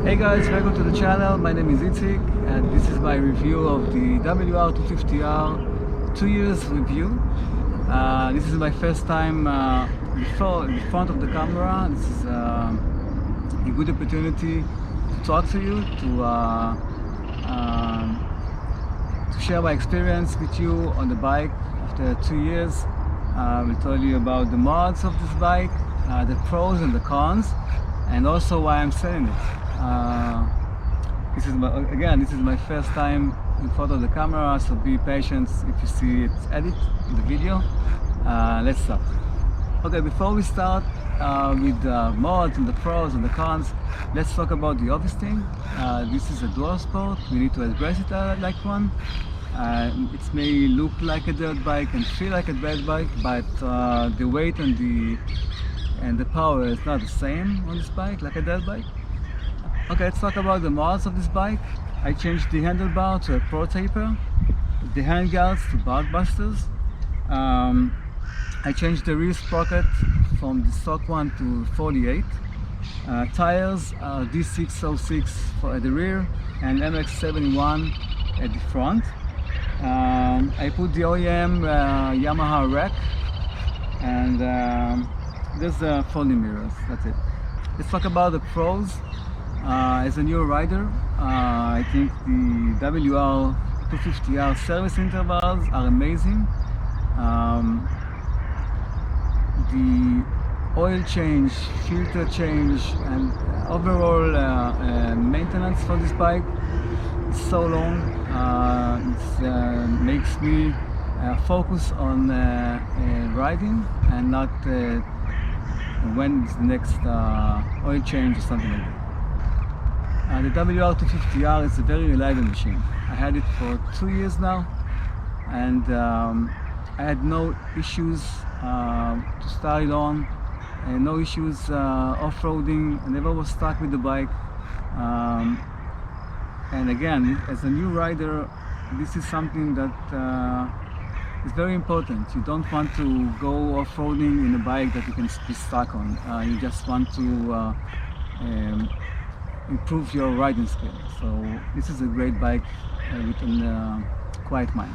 Hey guys, welcome to the channel. My name is Itzik and this is my review of the WR250R 2 years review. This is my first time in front of the camera. This is a good opportunity to talk to you, to share my experience with you on the bike after 2 years. I will tell you about the mods of this bike, the pros and the cons, and also why I'm selling it. This is my first time in front of the camera, so be patient if you see it edit in the video. Let's start. Okay, before we start with the mods and the pros and the cons, let's talk about the obvious thing. This is a dual sport. We need to address it like one. It may look like a dirt bike and feel like a dirt bike, but the weight and the power is not the same on this bike like a dirt bike. Okay, let's talk about the mods of this bike. I changed the handlebar to a Pro Taper, the handguards to Bulkbusters. I changed the rear sprocket from the stock one to 48. Tires are D606 at the rear and MX71 at the front. I put the OEM Yamaha rack, and there's the folding mirrors. That's it. Let's talk about the pros. As a new rider, I think the WR250R service intervals are amazing. The oil change, filter change, and overall maintenance for this bike is so long. It makes me focus on riding and not when is the next oil change or something like that. The WR250R is a very reliable machine. I had it for 2 years now, and I had no issues to start it on, and no issues off-roading. I never was stuck with the bike. And again, as a new rider, this is something that is very important. You don't want to go off-roading in a bike that you can be stuck on. You just want to improve your riding skill. So this is a great bike with a quiet mind.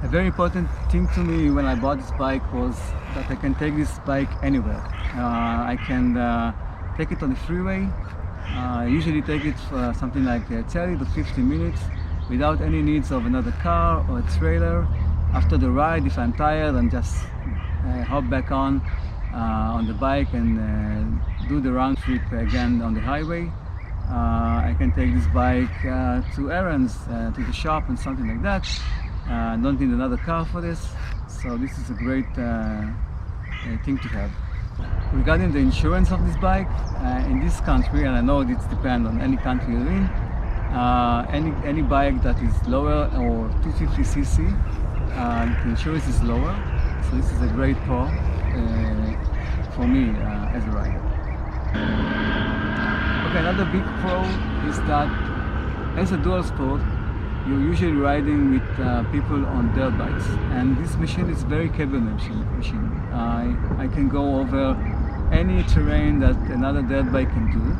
A very important thing to me when I bought this bike was that I can take this bike anywhere. I can take it on the freeway. I usually take it for something like 30 to 50 minutes without any needs of another car or a trailer. After the ride, if I'm tired, I'm just hop back on the bike and do the round trip again on the highway. I can take this bike to errands, to the shop and something like that. Don't need another car for this, so this is a great thing to have. Regarding the insurance of this bike, in this country, and I know it depends on any country you're in, any bike that is lower or 250cc, the insurance is lower, so this is a great pro for me as a rider. Okay, another big pro is that as a dual sport, you're usually riding with people on dirt bikes, and this machine is very capable machine. I can go over any terrain that another dirt bike can do.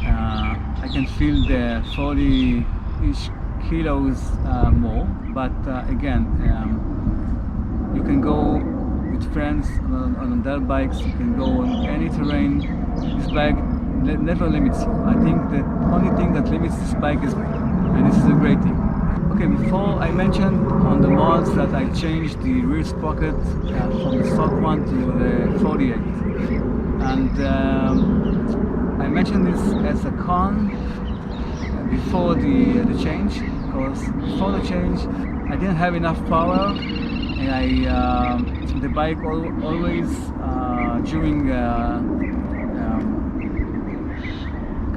I can feel the 40-ish kilos more, but again, you can go with friends on dirt bikes. You can go on any terrain. This bike never limits you. I think the only thing that limits this bike is weight, and this is a great thing. Okay, before I mentioned on the mods that I changed the rear sprocket from the stock one to the 48, and I mentioned this as a con before the change, because before the change I didn't have enough power, and the bike always during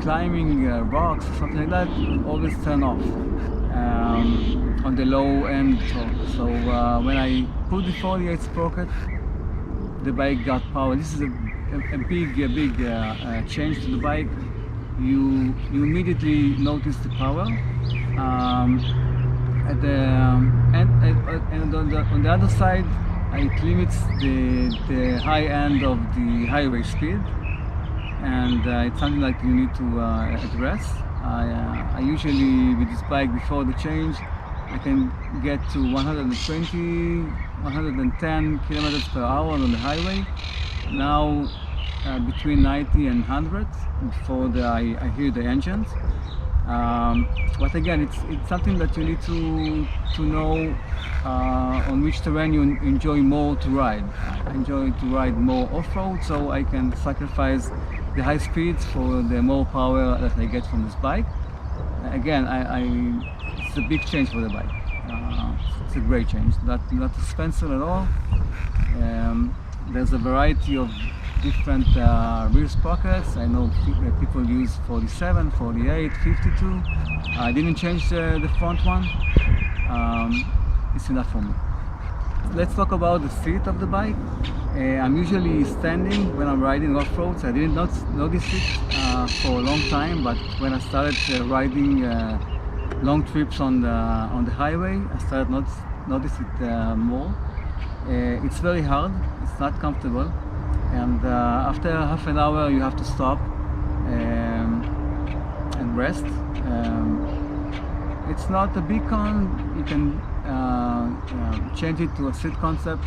climbing rocks or something like that always turn off on the low end torque. So when I put the 48 sprocket, the bike got power. This is a big change to the bike. You immediately notice the power. And on the other side, it limits the high end of the highway speed. and it's something like you need to address. I usually, with this bike before the change, I can get to 120, 110 kilometers per hour on the highway. Now between 90 and 100 before I hear the engines. But again, it's something that you need to know on which terrain you enjoy more to ride. I enjoy to ride more off-road, so I can sacrifice the high speeds for the more power that I get from this bike. Again, it's a big change for the bike. It's a great change. Not expensive at all. There's a variety of different rear sprockets. I know people use 47, 48, 52. I didn't change the front one. It's enough for me. Let's talk about the seat of the bike. I'm usually standing when I'm riding off-road, so I didn't notice it for a long time, but when I started riding long trips on the highway, I started notice it more. It's very hard, it's not comfortable, and after half an hour you have to stop and rest. It's not a beacon, you can change it to a seat concept.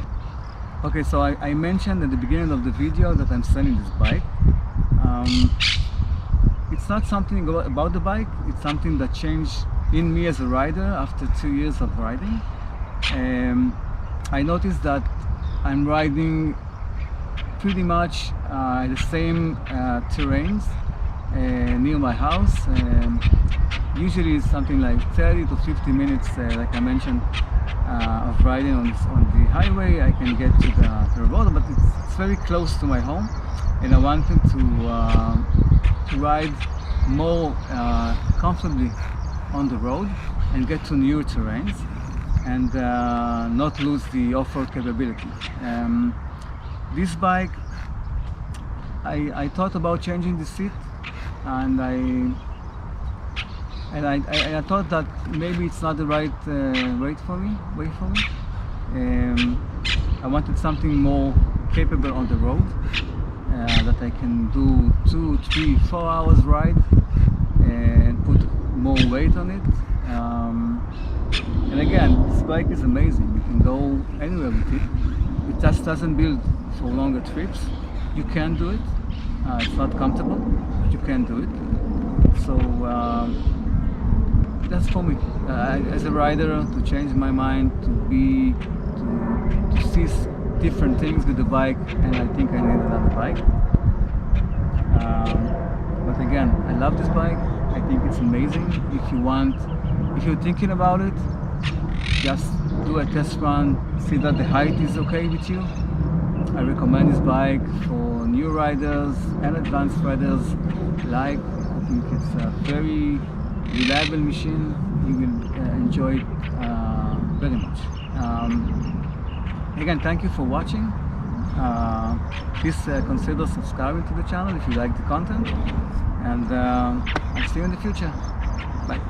Okay, so I mentioned at the beginning of the video that I'm selling this bike. It's not something about the bike, it's something that changed in me as a rider after 2 years of riding. I noticed that I'm riding pretty much the same terrains near my house. Usually it's something like 30 to 50 minutes, like I mentioned, of riding on the highway. I can get to the road, but it's very close to my home, and I wanted to ride more comfortably on the road and get to newer terrains and not lose the off-road capability. This bike, I thought about changing the seat, and I thought that maybe it's not the right way for me. I wanted something more capable on the road, that I can do 2, 3, 4 hours ride and put more weight on it. And again, this bike is amazing. You can go anywhere with it. It just doesn't build for longer trips. You can do it. It's not comfortable, but you can do it. So that's for me. As a rider, to change my mind, to see different things with the bike, and I think I need another bike. But again, I love this bike. I think it's amazing. If you're thinking about it, just do a test run, see that the height is okay with you. I recommend this bike for new riders and advanced riders alike. I think it's a very reliable machine. You will enjoy it very much. Again, thank you for watching. Please consider subscribing to the channel if you like the content, and I'll see you in the future. Bye.